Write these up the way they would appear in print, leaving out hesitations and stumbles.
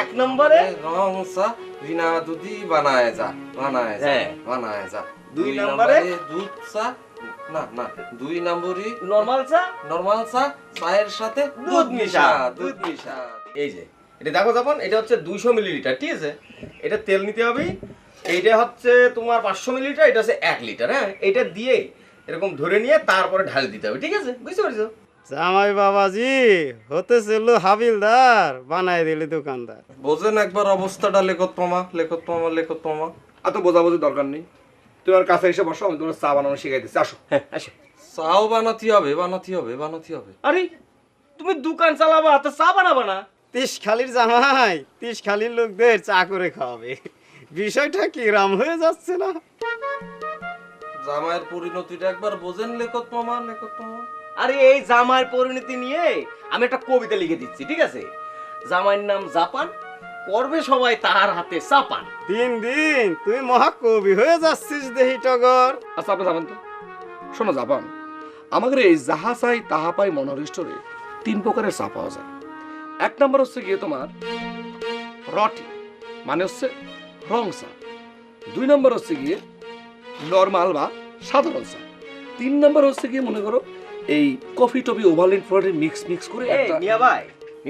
এক নম্বরে রং চা বিনা দুধি বানায় যা বানায় যা বানায় যা। দুই নম্বরে দুধ চা না না, দুই নম্বরই নরমাল চা নরমাল চা, চায়ের সাথে দুধ মিশা দুধ মিশা। এই যে এটা দেখো যখন এটা হচ্ছে 200 মিলিলিটার, ঠিক আছে? এটা তেল নিতে হবে, এইটা হচ্ছে তোমার 500 মিলিলিটার, এটা হচ্ছে 1 লিটার। হ্যাঁ, এটা দিয়ে এরকম ধরে নিয়ে তারপরে ঢালে দিতে হবে, ঠিক আছে? বুঝতে পারছো? জামাই বাবাজি হতে ছিল হাবিলদার, বানাই দিলি দোকানদার। বোঝেন একবার অবস্থাটা, লেখত মামা লেখত মামা লেখত মামা। এত বোঝাবুঝি দরকার নেই, তোমার কাছে এসে বসো, আমি তোমার চা বানানো শিখাইতেছি। আসো। হ্যাঁ, আসো। চাও বানাতে হবে বানাতে হবে বানাতে হবে। আরে তুমি দোকান চালাবা তো চা বানাবা না? তিসখালির জামাই তিসখালির লোকদের চা করে খাওয়াবে, বিষয়টা কি রাম হয়ে যাচ্ছে না? জামাইয়ের পরিণতিটা একবার বোঝেন লেখত মামা লেখত মামা। আরে এই জামাইয়ের পরিণতি নিয়ে আমি একটা কবিতা লিখে দিচ্ছি, ঠিক আছে? জামাইয়ের নাম জাপান, করবে সবাই তার হাতে চাপান। দিন দিন তুই মহাকবি হয়ে যাচ্ছিস দেহি টগর। আচ্ছা আপনি যাবেন তো? শোনো জাপান, আমাদের এই যাহা চাই তাহা পাই মনোরিস্টরে 3 প্রকারের চা পাওয়া যায়। 1 নম্বর হচ্ছে গিয়ে তোমার রটি, মানে হচ্ছে রং চা। 2 নম্বর হচ্ছে গিয়ে নরমাল বা সাধারণ চা। 3 নম্বর হচ্ছে গিয়ে মনে করো এই কফি টফি ওভারল্যান্ড ফ্লোরের মিক্স করে এই একটা। মিয়া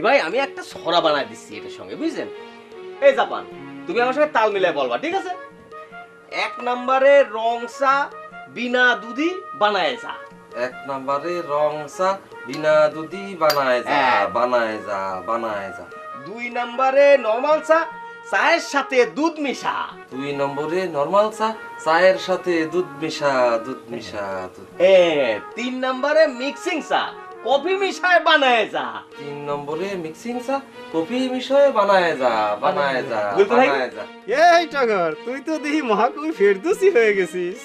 ভাই আমি একটা ছড়া বানায় দিচ্ছি এটার সঙ্গে, বুঝছেন? এই জাপান, তুমি আমার সঙ্গে তাল মিলাই বলবা, ঠিক আছে? 1 নম্বরে রং চা বিনা দুধি বানায় চা। 1 নম্বরে রং চা বিনা দুধি বানায় যা বানায় যা বানায় যা। 2 নম্বরে নরমাল চা, চায়ের সাথে দুধ মিশা। 2 নম্বরে নরমাল চা, চায়ের সাথে দুধ মিশা দুধ মিশা দুধ। 3 নম্বরে মিক্সিং চা, কফি মিশায় বানায় চা। 3 নম্বরে মিক্সিং চা, কফি মিশায় বানায় যা বানায় যা বুঝতে পারি? বানায় যা। এই টগর তুই তো দেখি মহাকবি ফেরদৌসি হয়ে গেছিস।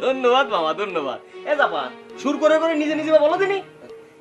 ধন্যবাদ মামা, ধন্যবাদ। এ জাপান, সুর করে করে নিজে নিজে বলো দিনি।